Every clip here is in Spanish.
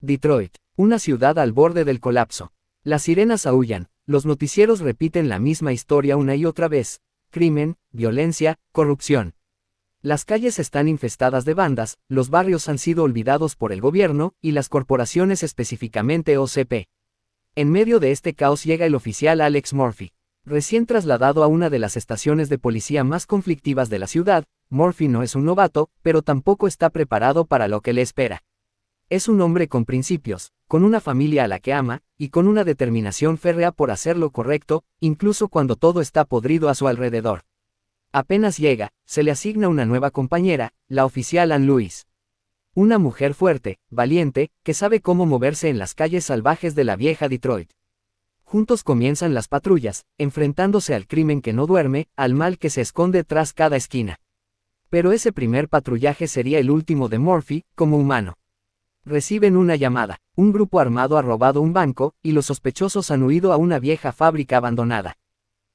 Detroit, una ciudad al borde del colapso. Las sirenas aúllan, los noticieros repiten la misma historia una y otra vez: crimen, violencia, corrupción. Las calles están infestadas de bandas, los barrios han sido olvidados por el gobierno, y las corporaciones, específicamente OCP. En medio de este caos llega el oficial Alex Murphy. Recién trasladado a una de las estaciones de policía más conflictivas de la ciudad, Murphy no es un novato, pero tampoco está preparado para lo que le espera. Es un hombre con principios, con una familia a la que ama, y con una determinación férrea por hacer lo correcto, incluso cuando todo está podrido a su alrededor. Apenas llega, se le asigna una nueva compañera, la oficial Ann Lewis. Una mujer fuerte, valiente, que sabe cómo moverse en las calles salvajes de la vieja Detroit. Juntos comienzan las patrullas, enfrentándose al crimen que no duerme, al mal que se esconde tras cada esquina. Pero ese primer patrullaje sería el último de Murphy, como humano. Reciben una llamada: un grupo armado ha robado un banco, y los sospechosos han huido a una vieja fábrica abandonada.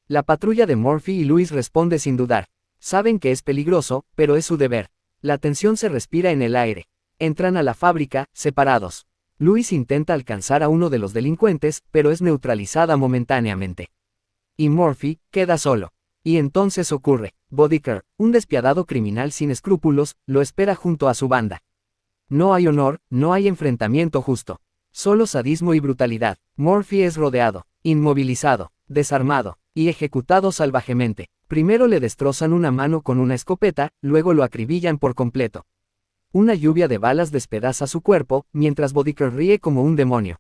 La patrulla de Murphy y Lewis responde sin dudar. Saben que es peligroso, pero es su deber. La tensión se respira en el aire. Entran a la fábrica, separados. Lewis intenta alcanzar a uno de los delincuentes, pero es neutralizada momentáneamente. Y Murphy queda solo. Y entonces ocurre. Bodeker, un despiadado criminal sin escrúpulos, lo espera junto a su banda. No hay honor, no hay enfrentamiento justo. Solo sadismo y brutalidad. Murphy es rodeado, inmovilizado, desarmado, y ejecutado salvajemente. Primero le destrozan una mano con una escopeta, luego lo acribillan por completo. Una lluvia de balas despedaza su cuerpo, mientras Bodeker ríe como un demonio.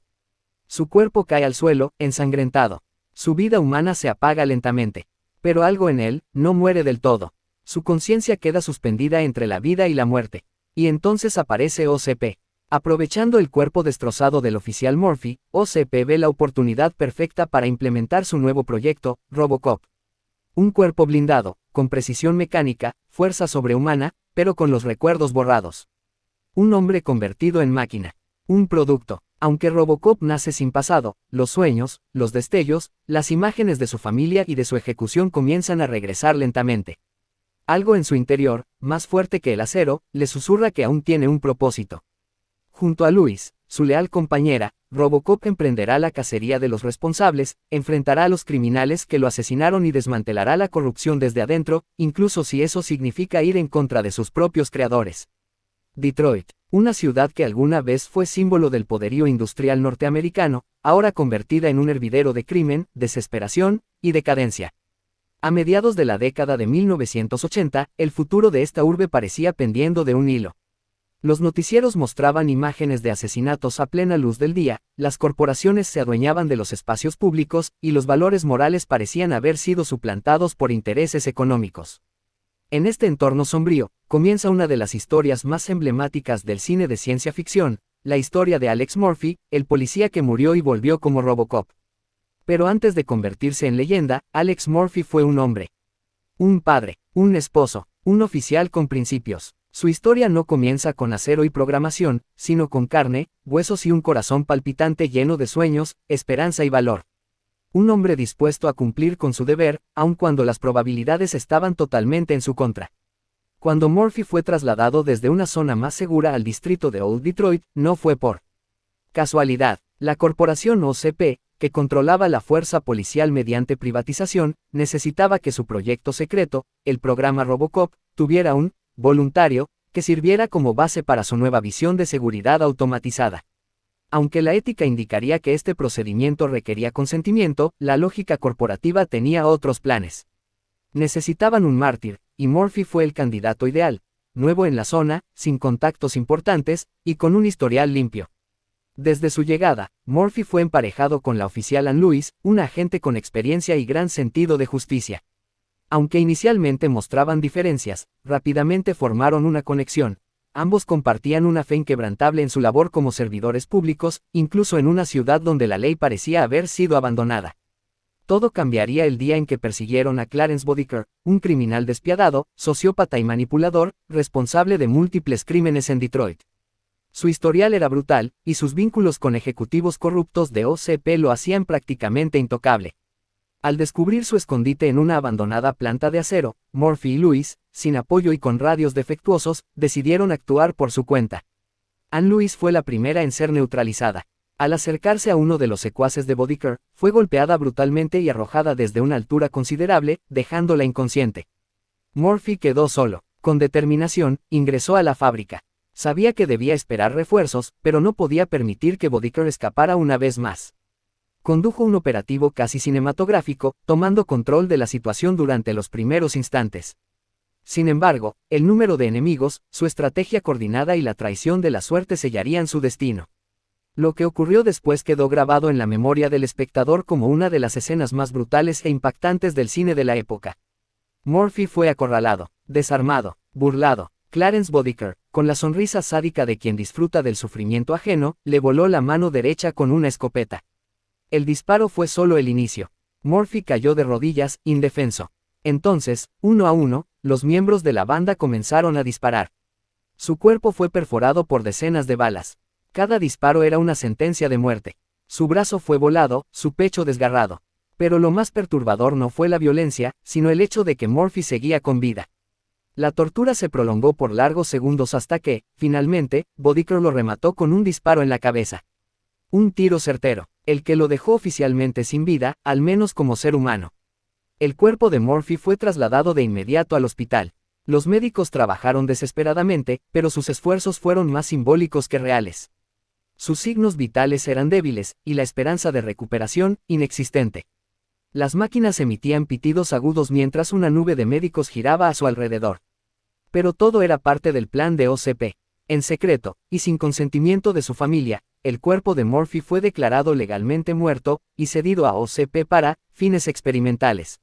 Su cuerpo cae al suelo, ensangrentado. Su vida humana se apaga lentamente. Pero algo en él no muere del todo. Su conciencia queda suspendida entre la vida y la muerte. Y entonces aparece OCP. Aprovechando el cuerpo destrozado del oficial Murphy, OCP ve la oportunidad perfecta para implementar su nuevo proyecto, RoboCop. Un cuerpo blindado, con precisión mecánica, fuerza sobrehumana, pero con los recuerdos borrados. Un hombre convertido en máquina. Un producto. Aunque RoboCop nace sin pasado, los sueños, los destellos, las imágenes de su familia y de su ejecución comienzan a regresar lentamente. Algo en su interior, más fuerte que el acero, le susurra que aún tiene un propósito. Junto a Lewis, su leal compañera, RoboCop emprenderá la cacería de los responsables, enfrentará a los criminales que lo asesinaron y desmantelará la corrupción desde adentro, incluso si eso significa ir en contra de sus propios creadores. Detroit, una ciudad que alguna vez fue símbolo del poderío industrial norteamericano, ahora convertida en un hervidero de crimen, desesperación y decadencia. A mediados de la década de 1980, el futuro de esta urbe parecía pendiendo de un hilo. Los noticieros mostraban imágenes de asesinatos a plena luz del día, las corporaciones se adueñaban de los espacios públicos, y los valores morales parecían haber sido suplantados por intereses económicos. En este entorno sombrío, comienza una de las historias más emblemáticas del cine de ciencia ficción, la historia de Alex Murphy, el policía que murió y volvió como RoboCop. Pero antes de convertirse en leyenda, Alex Murphy fue un hombre. Un padre, un esposo, un oficial con principios. Su historia no comienza con acero y programación, sino con carne, huesos y un corazón palpitante lleno de sueños, esperanza y valor. Un hombre dispuesto a cumplir con su deber, aun cuando las probabilidades estaban totalmente en su contra. Cuando Murphy fue trasladado desde una zona más segura al distrito de Old Detroit, no fue por casualidad. La corporación OCP, que controlaba la fuerza policial mediante privatización, necesitaba que su proyecto secreto, el programa RoboCop, tuviera un voluntario, que sirviera como base para su nueva visión de seguridad automatizada. Aunque la ética indicaría que este procedimiento requería consentimiento, la lógica corporativa tenía otros planes. Necesitaban un mártir, y Murphy fue el candidato ideal, nuevo en la zona, sin contactos importantes, y con un historial limpio. Desde su llegada, Murphy fue emparejado con la oficial Ann Lewis, una agente con experiencia y gran sentido de justicia. Aunque inicialmente mostraban diferencias, rápidamente formaron una conexión. Ambos compartían una fe inquebrantable en su labor como servidores públicos, incluso en una ciudad donde la ley parecía haber sido abandonada. Todo cambiaría el día en que persiguieron a Clarence Bodeker, un criminal despiadado, sociópata y manipulador, responsable de múltiples crímenes en Detroit. Su historial era brutal, y sus vínculos con ejecutivos corruptos de OCP lo hacían prácticamente intocable. Al descubrir su escondite en una abandonada planta de acero, Murphy y Lewis, sin apoyo y con radios defectuosos, decidieron actuar por su cuenta. Anne Louise fue la primera en ser neutralizada. Al acercarse a uno de los secuaces de Bodicker, fue golpeada brutalmente y arrojada desde una altura considerable, dejándola inconsciente. Murphy quedó solo. Con determinación, ingresó a la fábrica. Sabía que debía esperar refuerzos, pero no podía permitir que Bodicker escapara una vez más. Condujo un operativo casi cinematográfico, tomando control de la situación durante los primeros instantes. Sin embargo, el número de enemigos, su estrategia coordinada y la traición de la suerte sellarían su destino. Lo que ocurrió después quedó grabado en la memoria del espectador como una de las escenas más brutales e impactantes del cine de la época. Murphy fue acorralado, desarmado, burlado. Clarence Bodicker, con la sonrisa sádica de quien disfruta del sufrimiento ajeno, le voló la mano derecha con una escopeta. El disparo fue solo el inicio. Murphy cayó de rodillas, indefenso. Entonces, uno a uno, los miembros de la banda comenzaron a disparar. Su cuerpo fue perforado por decenas de balas. Cada disparo era una sentencia de muerte. Su brazo fue volado, su pecho desgarrado. Pero lo más perturbador no fue la violencia, sino el hecho de que Murphy seguía con vida. La tortura se prolongó por largos segundos hasta que, finalmente, Bodicker lo remató con un disparo en la cabeza. Un tiro certero, el que lo dejó oficialmente sin vida, al menos como ser humano. El cuerpo de Murphy fue trasladado de inmediato al hospital. Los médicos trabajaron desesperadamente, pero sus esfuerzos fueron más simbólicos que reales. Sus signos vitales eran débiles, y la esperanza de recuperación, inexistente. Las máquinas emitían pitidos agudos mientras una nube de médicos giraba a su alrededor. Pero todo era parte del plan de OCP. En secreto, y sin consentimiento de su familia, el cuerpo de Murphy fue declarado legalmente muerto, y cedido a OCP para fines experimentales.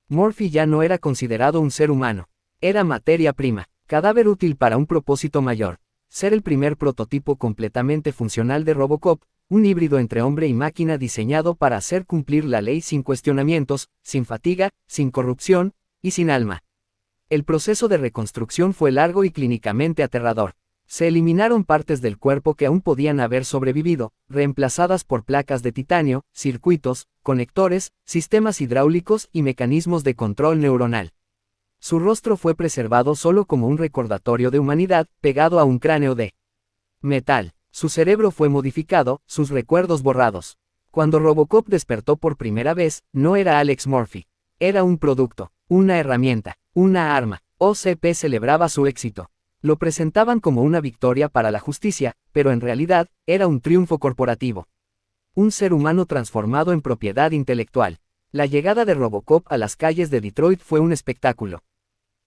Murphy ya no era considerado un ser humano. Era materia prima, cadáver útil para un propósito mayor. Ser el primer prototipo completamente funcional de Robocop, un híbrido entre hombre y máquina diseñado para hacer cumplir la ley sin cuestionamientos, sin fatiga, sin corrupción, y sin alma. El proceso de reconstrucción fue largo y clínicamente aterrador. Se eliminaron partes del cuerpo que aún podían haber sobrevivido, reemplazadas por placas de titanio, circuitos, conectores, sistemas hidráulicos y mecanismos de control neuronal. Su rostro fue preservado solo como un recordatorio de humanidad, pegado a un cráneo de metal. Su cerebro fue modificado, sus recuerdos borrados. Cuando Robocop despertó por primera vez, no era Alex Murphy. Era un producto, una herramienta, una arma. OCP celebraba su éxito. Lo presentaban como una victoria para la justicia, pero en realidad, era un triunfo corporativo. Un ser humano transformado en propiedad intelectual. La llegada de Robocop a las calles de Detroit fue un espectáculo.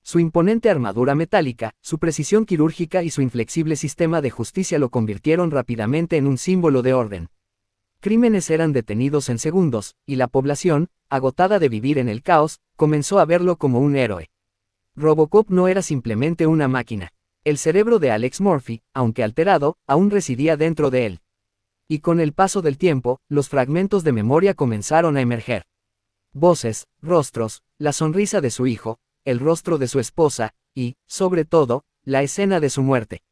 Su imponente armadura metálica, su precisión quirúrgica y su inflexible sistema de justicia lo convirtieron rápidamente en un símbolo de orden. Crímenes eran detenidos en segundos, y la población, agotada de vivir en el caos, comenzó a verlo como un héroe. Robocop no era simplemente una máquina. El cerebro de Alex Murphy, aunque alterado, aún residía dentro de él. Y con el paso del tiempo, los fragmentos de memoria comenzaron a emerger. Voces, rostros, la sonrisa de su hijo, el rostro de su esposa, y, sobre todo, la escena de su muerte.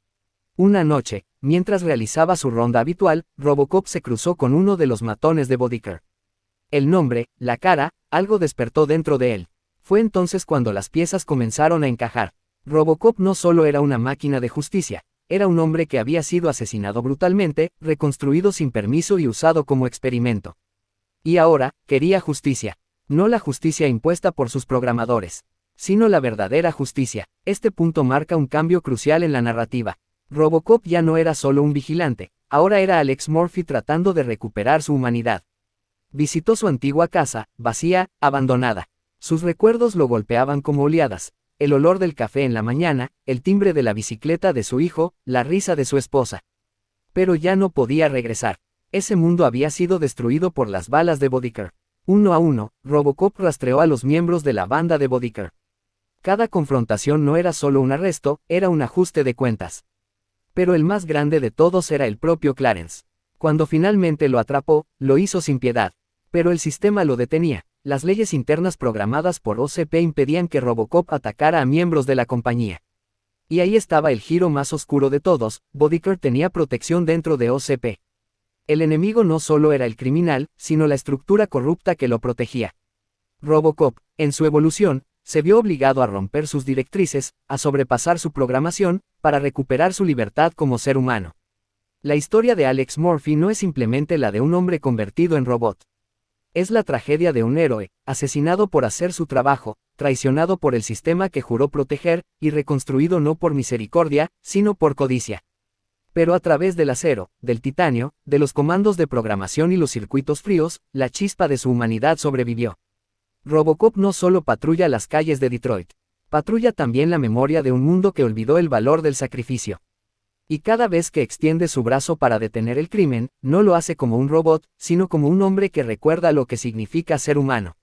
Una noche, mientras realizaba su ronda habitual, Robocop se cruzó con uno de los matones de Bodicker. El nombre, la cara, algo despertó dentro de él. Fue entonces cuando las piezas comenzaron a encajar. Robocop no solo era una máquina de justicia, era un hombre que había sido asesinado brutalmente, reconstruido sin permiso y usado como experimento. Y ahora, quería justicia. No la justicia impuesta por sus programadores, sino la verdadera justicia. Este punto marca un cambio crucial en la narrativa. Robocop ya no era solo un vigilante, ahora era Alex Murphy tratando de recuperar su humanidad. Visitó su antigua casa, vacía, abandonada. Sus recuerdos lo golpeaban como oleadas. El olor del café en la mañana, el timbre de la bicicleta de su hijo, la risa de su esposa. Pero ya no podía regresar. Ese mundo había sido destruido por las balas de Bodicker. Uno a uno, Robocop rastreó a los miembros de la banda de Bodicker. Cada confrontación no era solo un arresto, era un ajuste de cuentas. Pero el más grande de todos era el propio Clarence. Cuando finalmente lo atrapó, lo hizo sin piedad. Pero el sistema lo detenía. Las leyes internas programadas por OCP impedían que Robocop atacara a miembros de la compañía. Y ahí estaba el giro más oscuro de todos, Bodicker tenía protección dentro de OCP. El enemigo no solo era el criminal, sino la estructura corrupta que lo protegía. Robocop, en su evolución, se vio obligado a romper sus directrices, a sobrepasar su programación, para recuperar su libertad como ser humano. La historia de Alex Murphy no es simplemente la de un hombre convertido en robot. Es la tragedia de un héroe, asesinado por hacer su trabajo, traicionado por el sistema que juró proteger, y reconstruido no por misericordia, sino por codicia. Pero a través del acero, del titanio, de los comandos de programación y los circuitos fríos, la chispa de su humanidad sobrevivió. Robocop no solo patrulla las calles de Detroit, patrulla también la memoria de un mundo que olvidó el valor del sacrificio. Y cada vez que extiende su brazo para detener el crimen, no lo hace como un robot, sino como un hombre que recuerda lo que significa ser humano.